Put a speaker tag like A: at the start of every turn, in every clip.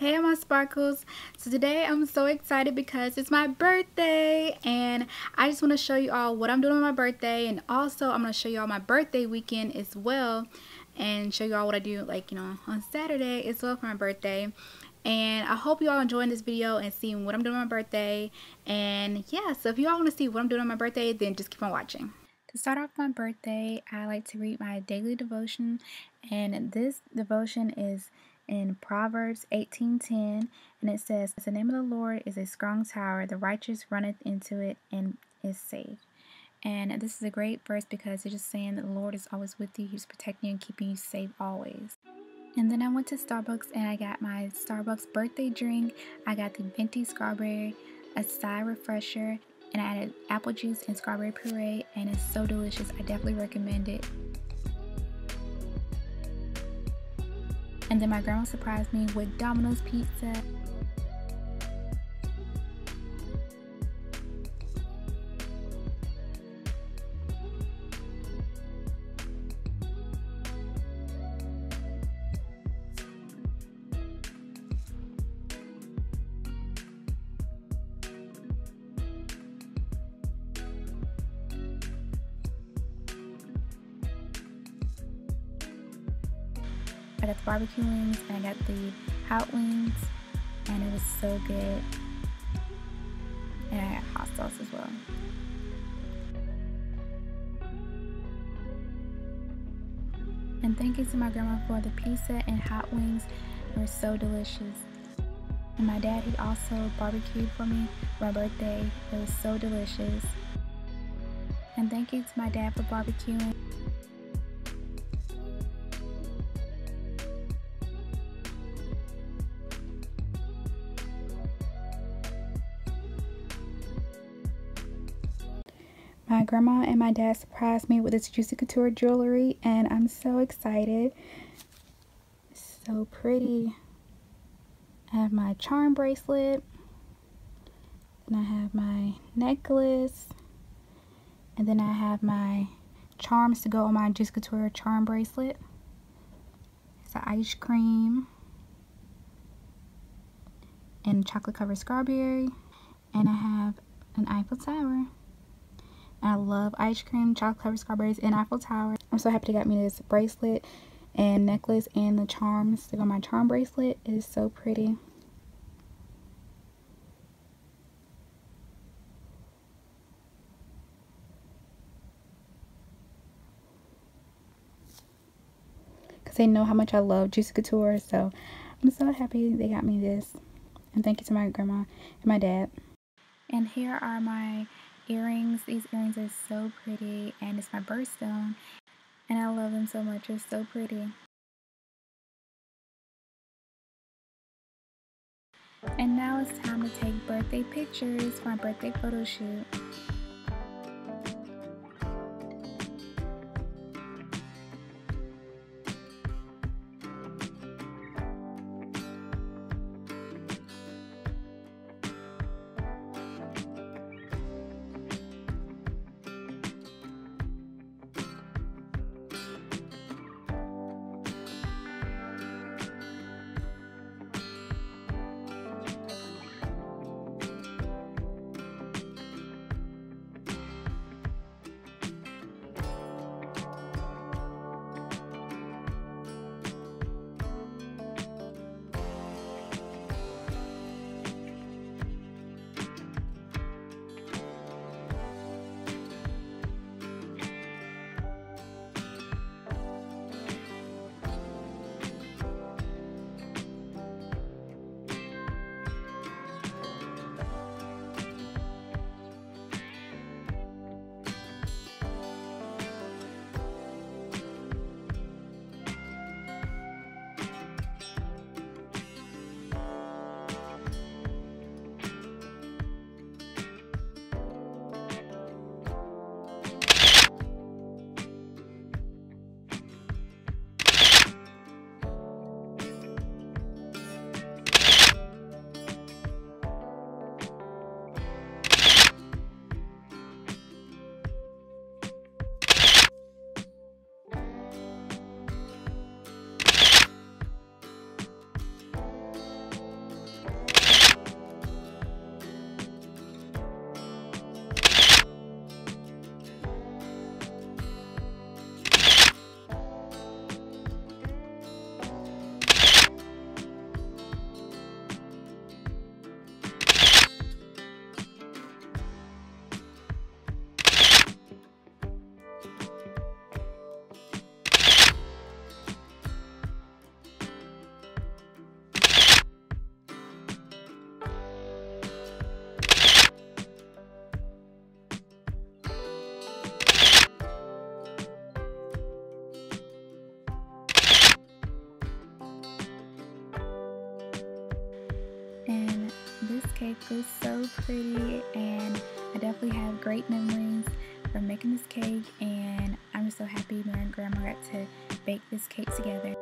A: Hey my sparkles. So today I'm so excited because it's my birthday and I just want to show you all what I'm doing on my birthday, and also I'm going to show you all my birthday weekend as well and show you all what I do on Saturday as well for my birthday. And I hope you all enjoying this video and seeing what I'm doing on my birthday. And yeah, so if you all want to see what I'm doing on my birthday, then just keep on watching. To start off my birthday, I like to read my daily devotion, and this devotion is in Proverbs 18:10, and it says, "The name of the Lord is a strong tower, the righteous runneth into it and is safe." And this is a great verse because it's just saying that the Lord is always with you. He's protecting you and keeping you safe always. And then I went to Starbucks and I got my Starbucks birthday drink. I got the venti strawberry, a side refresher, and I added apple juice and strawberry puree, and it's so delicious. I definitely recommend it. And then my grandma surprised me with Domino's pizza. I got the barbecue wings and I got the hot wings, and it was so good. And I got hot sauce as well. And thank you to my grandma for the pizza and hot wings. They were so delicious. And my dad, he also barbecued for me for my birthday. It was so delicious. And thank you to my dad for barbecuing. My grandma and my dad surprised me with this Juicy Couture jewelry, and I'm so excited. It's so pretty. I have my charm bracelet, and I have my necklace, and then I have my charms to go on my Juicy Couture charm bracelet. It's an ice cream and chocolate covered strawberry, and I have an Eiffel Tower. I love ice cream, chocolate covered strawberries, and Eiffel Tower. I'm so happy they got me this bracelet and necklace and the charms to go on my charm bracelet. It is so pretty. Because they know how much I love Juicy Couture, so I'm so happy they got me this. And thank you to my grandma and my dad. And here are my earrings. These earrings are so pretty, and it's my birthstone, and I love them so much. It's so pretty. And now it's time to take birthday pictures for my birthday photo shoot. This cake was so pretty, and I definitely have great memories from making this cake, and I'm just so happy me and Grandma got to bake this cake together.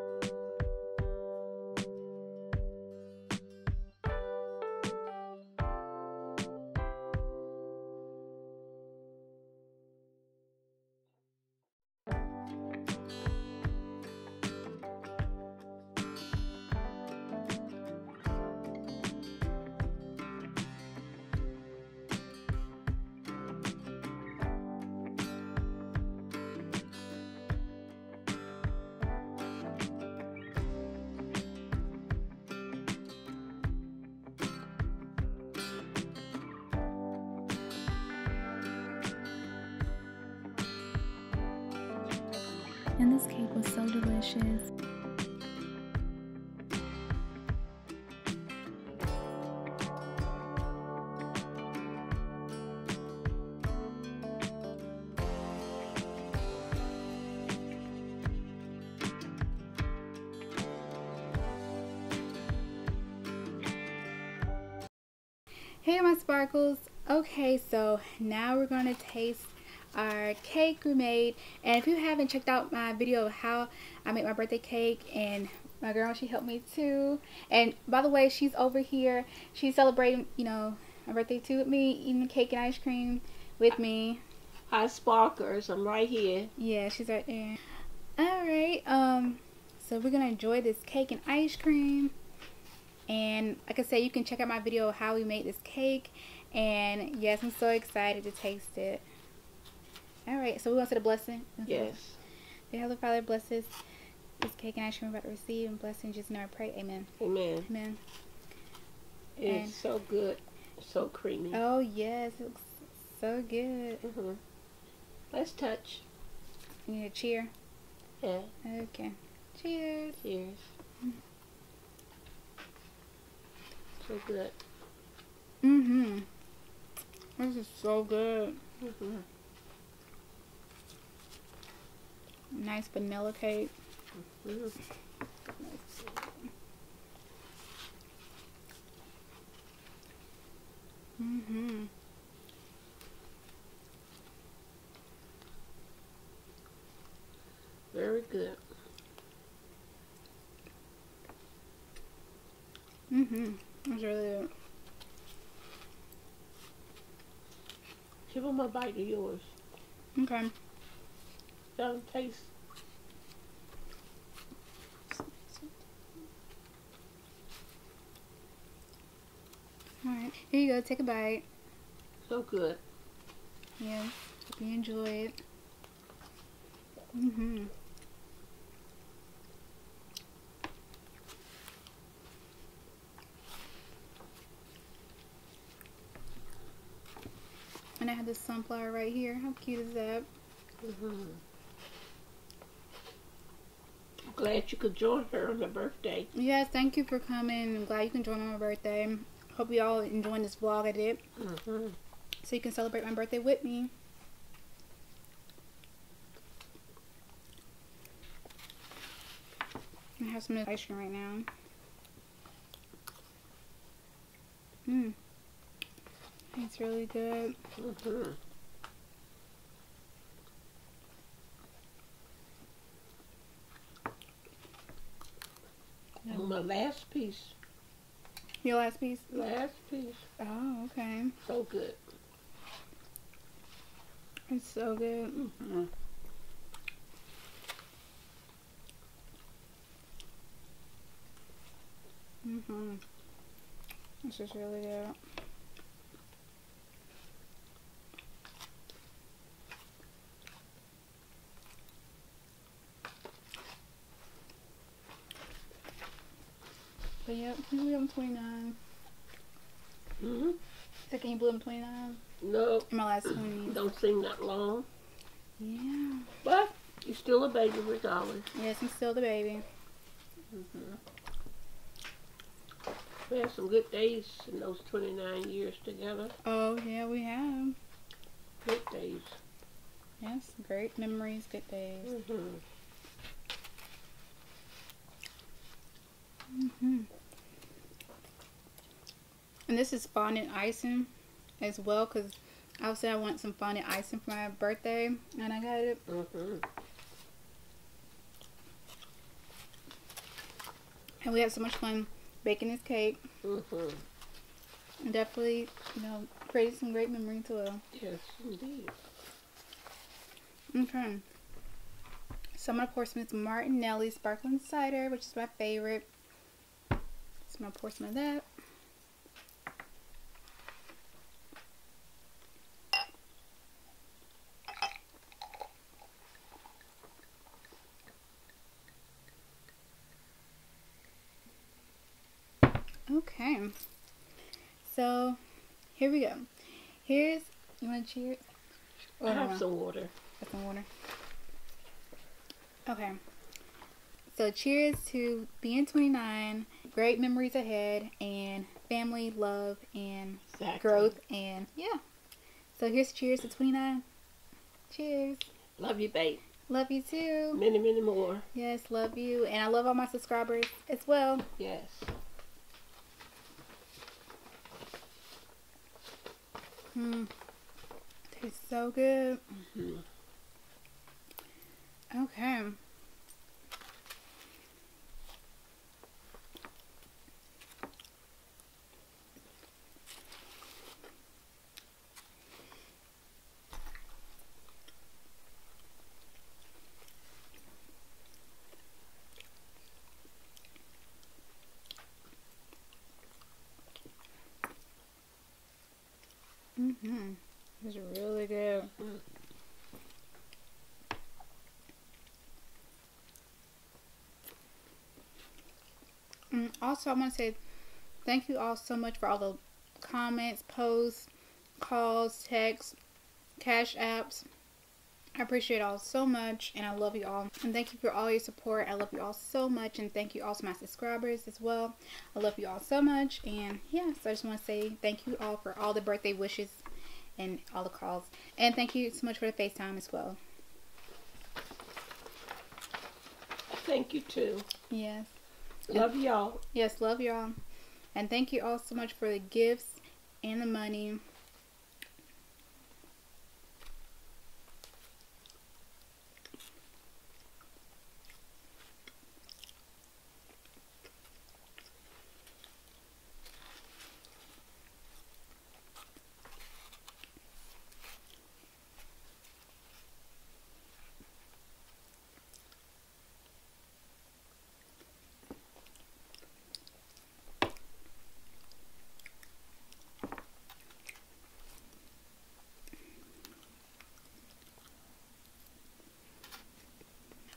A: And this cake was so delicious. Hey my sparkles. Okay, so now we're gonna taste our cake we made. And if you haven't checked out my video of how I make my birthday cake, and my girl, she helped me too. And by the way, she's over here, she's celebrating, you know, my birthday too with me, eating the cake and ice cream with me.
B: Hi sparkers, I'm right here.
A: Yeah, she's right there. Alright, so we're gonna enjoy this cake and ice cream. And like I said, you can check out my video of how we made this cake. And yes, I'm so excited to taste it. Alright, so we're going to say the blessing.
B: Yes.
A: Dear Heavenly Father, bless this cake and ice cream we're about to receive. And bless in Jesus' name I pray. Amen.
B: Amen.
A: Amen.
B: It's so good. So creamy.
A: Oh, yes. It looks so good.
B: Let's touch.
A: You need a cheer?
B: Yeah.
A: Okay. Cheers.
B: Cheers. So good.
A: This is so good. Nice vanilla cake.
B: Very good.
A: It's really good.
B: Give them a bite of yours.
A: Okay.
B: Don't taste.
A: Alright, here you go. Take a bite.
B: So good.
A: Yeah, hope you enjoy it. And I have this sunflower right here. How cute is that?
B: Glad you could join her on her birthday.
A: Yes, thank you for coming. I'm glad you can join on my birthday. Hope you all enjoying this vlog I did. So you can celebrate my birthday with me. I have some ice cream right now. It's really good.
B: And my last piece.
A: Your last piece?
B: Last piece.
A: Oh, okay.
B: So good.
A: It's so good. This is really good. But yep, can you believe I'm 29? So can you believe I'm 29?
B: No.
A: In my last 20s.
B: Don't seem that long.
A: Yeah.
B: But you're still a baby regardless.
A: Yes, I'm still the baby.
B: We had some good days in those 29 years together.
A: Oh, yeah, we have.
B: Good days.
A: Yes, great memories, good days. And this is fondant icing as well, because obviously I want some fondant icing for my birthday, and I got it. And we had so much fun baking this cake. And definitely, you know, created some great memories as well.
B: Yes, indeed.
A: Okay. So I'm going to pour some of this Martinelli sparkling cider, which is my favorite. So I'm going to pour some of that. Okay. So, here we go. You want to cheers?
B: I have some water.
A: Have some water. Okay. So, cheers to being 29, great memories ahead, and family, love, and growth, and yeah. So, here's cheers to 29. Cheers.
B: Love you, babe.
A: Love you too.
B: Many, many more.
A: Yes, love you. And I love all my subscribers as well.
B: Yes.
A: Tastes so good. Okay. It's really good. Also, I want to say thank you all so much for all the comments, posts, calls, texts, cash apps. I appreciate it all so much, and I love you all. And thank you for all your support. I love you all so much, and thank you all to my subscribers as well. I love you all so much, and yeah, so I just want to say thank you all for all the birthday wishes and all the calls. And thank you so much for the FaceTime as well.
B: Thank you too.
A: Yes.
B: Love y'all.
A: Yes, love y'all. And thank you all so much for the gifts and the money.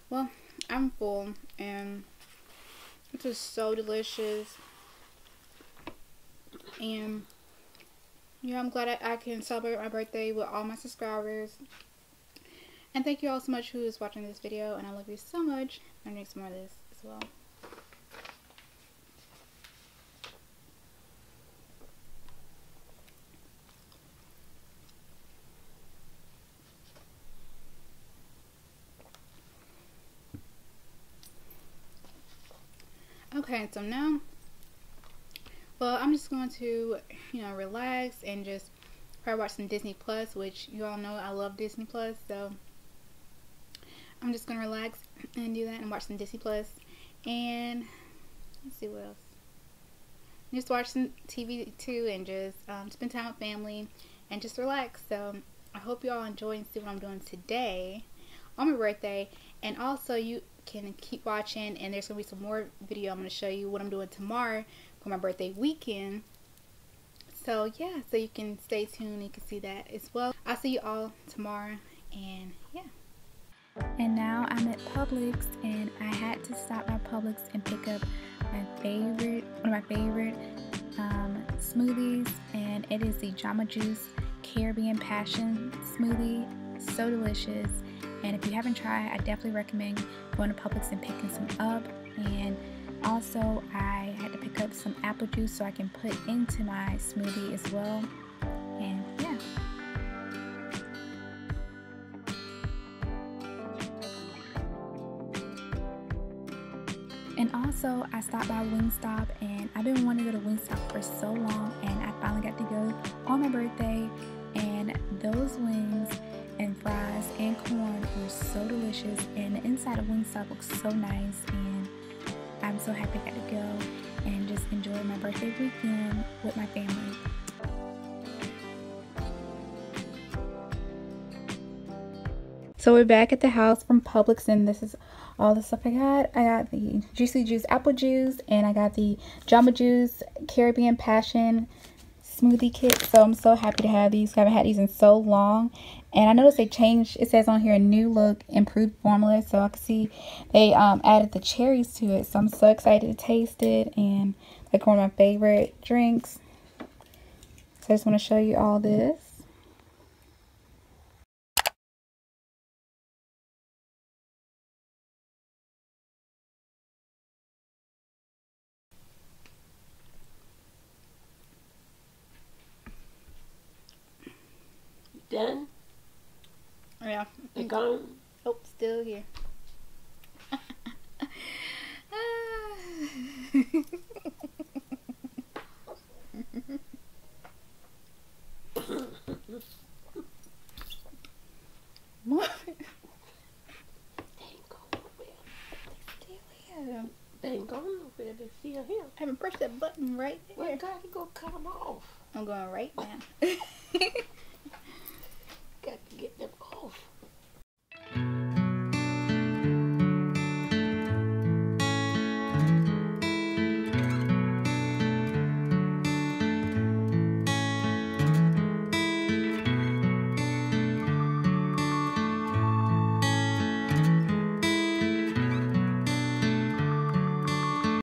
A: Well, I'm full, and it's just so delicious. And yeah, I'm glad I can celebrate my birthday with all my subscribers. And thank you all so much who is watching this video, and I love you so much. I'm gonna make some more of this as well. Okay, so now, well, I'm just going to, you know, relax and just probably watch some Disney Plus, which you all know I love Disney Plus, so I'm just going to relax and do that and watch some Disney Plus, and let's see what else. Just watch some TV too, and just spend time with family and just relax. So I hope you all enjoy and see what I'm doing today on my birthday, and also you can keep watching, and there's gonna be some more video. I'm gonna show you what I'm doing tomorrow for my birthday weekend. So yeah, so you can stay tuned and you can see that as well. I'll see you all tomorrow, and yeah. And now I'm at Publix, and I had to stop by Publix and pick up one of my favorite smoothies, and it is the Jamba Juice Caribbean Passion smoothie. So delicious. And if you haven't tried, I definitely recommend going to Publix and picking some up. And also, I had to pick up some apple juice so I can put into my smoothie as well. And yeah. And also, also, I stopped by Wingstop, and I've been wanting to go to Wingstop for so long, and I finally got to go on my birthday. And those wings and fries and corn were so delicious, and the inside of Wingstop looks so nice, and I'm so happy I got to go and just enjoy my birthday weekend with my family. So we're back at the house from Publix, and this is all the stuff I got. I got the Juicy Juice apple juice, and I got the Jamba Juice Caribbean Passion smoothie kit. So I'm so happy to have these. I haven't had these in so long, and I noticed they changed. It says on here a new look, improved formula. So I can see they added the cherries to it. So I'm so excited to taste it, and like one of my favorite drinks. So I just want to show you all this.
B: Done?
A: Yeah.
B: They gone?
A: Oh, still here. What?
B: They ain't gone nowhere.
A: Still here.
B: They ain't gone nowhere. They still here.
A: I haven't pressed that button right there.
B: Well, God, you gonna cut them off.
A: I'm going right now.
B: Got to get them